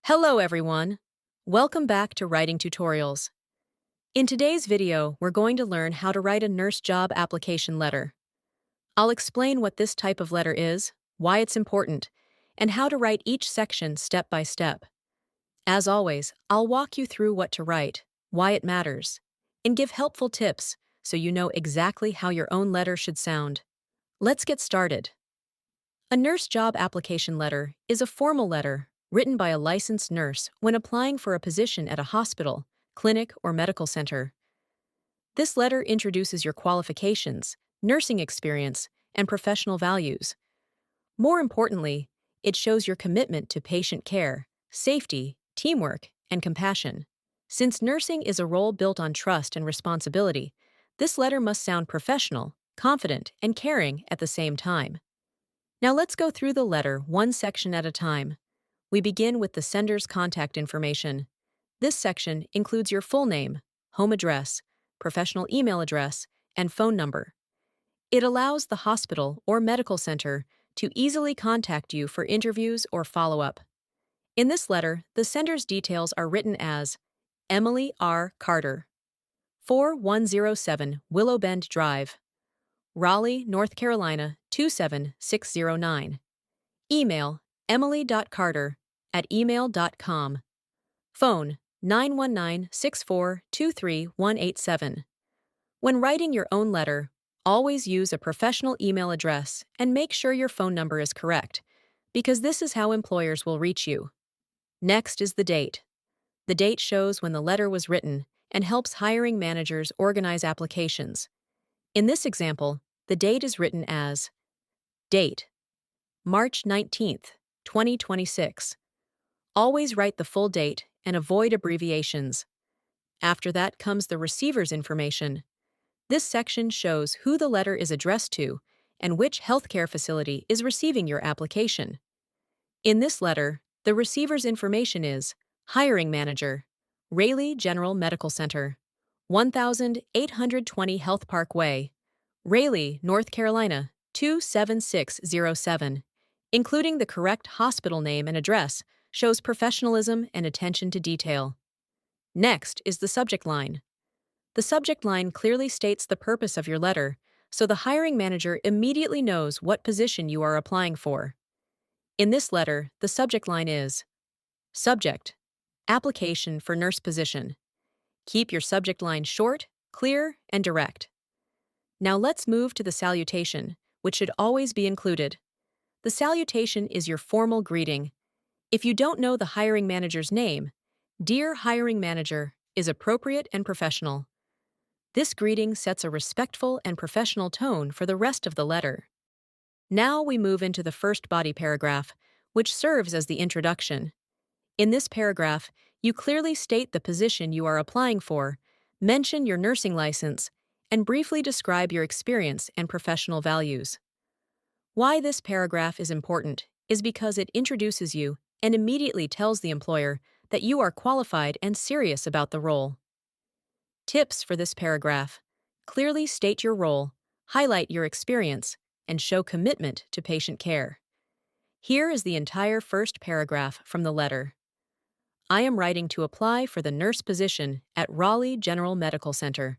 Hello everyone! Welcome back to Writing Tutorials. In today's video, we're going to learn how to write a nurse job application letter. I'll explain what this type of letter is, why it's important, and how to write each section step by step. As always, I'll walk you through what to write, why it matters, and give helpful tips so you know exactly how your own letter should sound. Let's get started. A nurse job application letter is a formal letter written by a licensed nurse when applying for a position at a hospital, clinic, or medical center. This letter introduces your qualifications, nursing experience, and professional values. More importantly, it shows your commitment to patient care, safety, teamwork, and compassion. Since nursing is a role built on trust and responsibility, this letter must sound professional, confident, and caring at the same time. Now let's go through the letter one section at a time. We begin with the sender's contact information. This section includes your full name, home address, professional email address, and phone number. It allows the hospital or medical center to easily contact you for interviews or follow-up. In this letter, the sender's details are written as Emily R. Carter, 4107 Willow Bend Drive, Raleigh, North Carolina 27609. Email emily.carter@email.com. Phone 919-6423187. When writing your own letter, always use a professional email address and make sure your phone number is correct, because this is how employers will reach you. Next is the date. The date shows when the letter was written and helps hiring managers organize applications. In this example, the date is written as Date March 19th, 2026. Always write the full date and avoid abbreviations. After that comes the receiver's information. This section shows who the letter is addressed to and which healthcare facility is receiving your application. In this letter, the receiver's information is Hiring Manager, Raleigh General Medical Center, 1820 Health Park Way, Raleigh, North Carolina 27607. Including the correct hospital name and address shows professionalism and attention to detail. Next is the subject line. The subject line clearly states the purpose of your letter, so the hiring manager immediately knows what position you are applying for. In this letter, the subject line is Subject, Application for Nurse Position. Keep your subject line short, clear, and direct. Now let's move to the salutation, which should always be included. The salutation is your formal greeting. If you don't know the hiring manager's name, Dear Hiring Manager is appropriate and professional. This greeting sets a respectful and professional tone for the rest of the letter. Now we move into the first body paragraph, which serves as the introduction. In this paragraph, you clearly state the position you are applying for, mention your nursing license, and briefly describe your experience and professional values. Why this paragraph is important is because it introduces you and immediately tells the employer that you are qualified and serious about the role. Tips for this paragraph: clearly state your role, highlight your experience, and show commitment to patient care. Here is the entire first paragraph from the letter. I am writing to apply for the nurse position at Raleigh General Medical Center.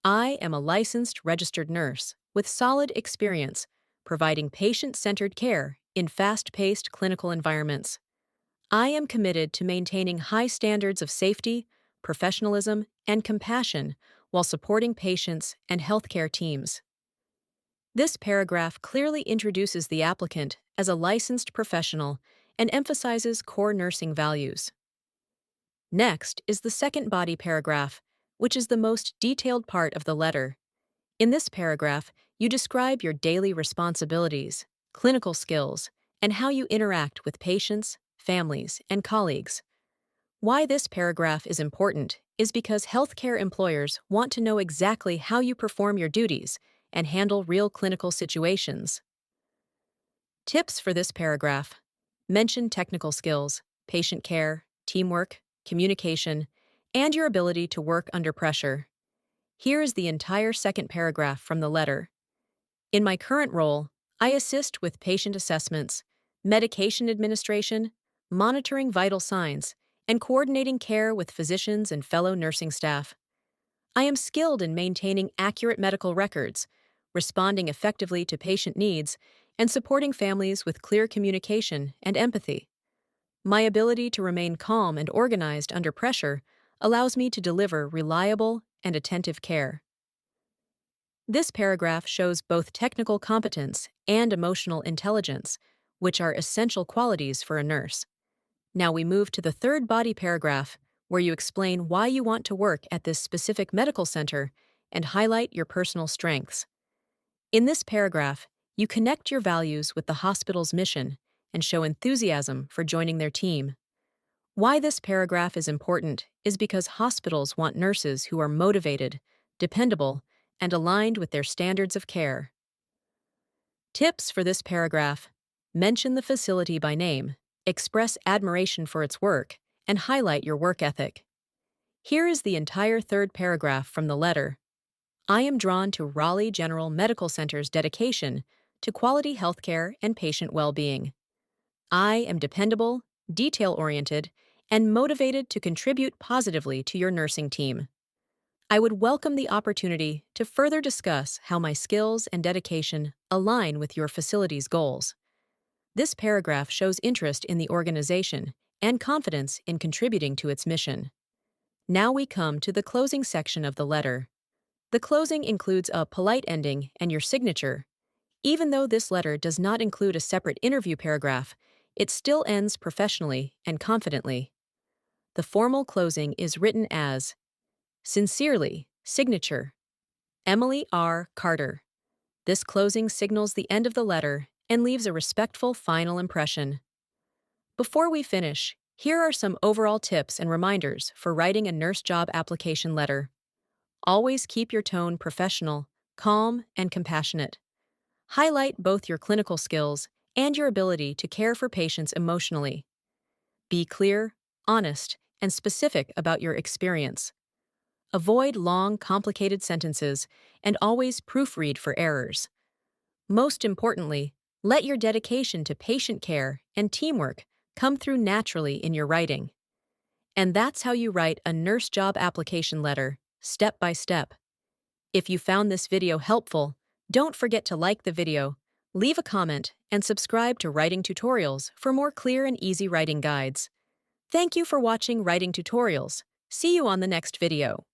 I am a licensed registered nurse with solid experience providing patient-centered care in fast-paced clinical environments. I am committed to maintaining high standards of safety, professionalism, and compassion while supporting patients and healthcare teams. This paragraph clearly introduces the applicant as a licensed professional and emphasizes core nursing values. Next is the second body paragraph, which is the most detailed part of the letter. In this paragraph, you describe your daily responsibilities, clinical skills, and how you interact with patients, families, and colleagues. Why this paragraph is important is because healthcare employers want to know exactly how you perform your duties and handle real clinical situations. Tips for this paragraph: mention technical skills, patient care, teamwork, communication, and your ability to work under pressure. Here is the entire second paragraph from the letter. In my current role, I assist with patient assessments, medication administration, monitoring vital signs, and coordinating care with physicians and fellow nursing staff. I am skilled in maintaining accurate medical records, responding effectively to patient needs, and supporting families with clear communication and empathy. My ability to remain calm and organized under pressure allows me to deliver reliable and attentive care. This paragraph shows both technical competence and emotional intelligence, which are essential qualities for a nurse. Now we move to the third body paragraph, where you explain why you want to work at this specific medical center and highlight your personal strengths. In this paragraph, you connect your values with the hospital's mission and show enthusiasm for joining their team. Why this paragraph is important is because hospitals want nurses who are motivated, dependable, and aligned with their standards of care. Tips for this paragraph: mention the facility by name, express admiration for its work, and highlight your work ethic. Here is the entire third paragraph from the letter. I am drawn to Raleigh General Medical Center's dedication to quality healthcare and patient well-being. I am dependable, detail-oriented, and motivated to contribute positively to your nursing team. I would welcome the opportunity to further discuss how my skills and dedication align with your facility's goals. This paragraph shows interest in the organization and confidence in contributing to its mission. Now we come to the closing section of the letter. The closing includes a polite ending and your signature. Even though this letter does not include a separate interview paragraph, it still ends professionally and confidently. The formal closing is written as, "Sincerely, signature, Emily R. Carter." This closing signals the end of the letter and leaves a respectful final impression. Before we finish, here are some overall tips and reminders for writing a nurse job application letter. Always keep your tone professional, calm, and compassionate. Highlight both your clinical skills and your ability to care for patients emotionally. Be clear, honest, and specific about your experience. Avoid long, complicated sentences and always proofread for errors. Most importantly, let your dedication to patient care and teamwork come through naturally in your writing. And that's how you write a nurse job application letter, step by step. If you found this video helpful, don't forget to like the video, leave a comment, and subscribe to Writing Tutorials for more clear and easy writing guides. Thank you for watching Writing Tutorials. See you on the next video.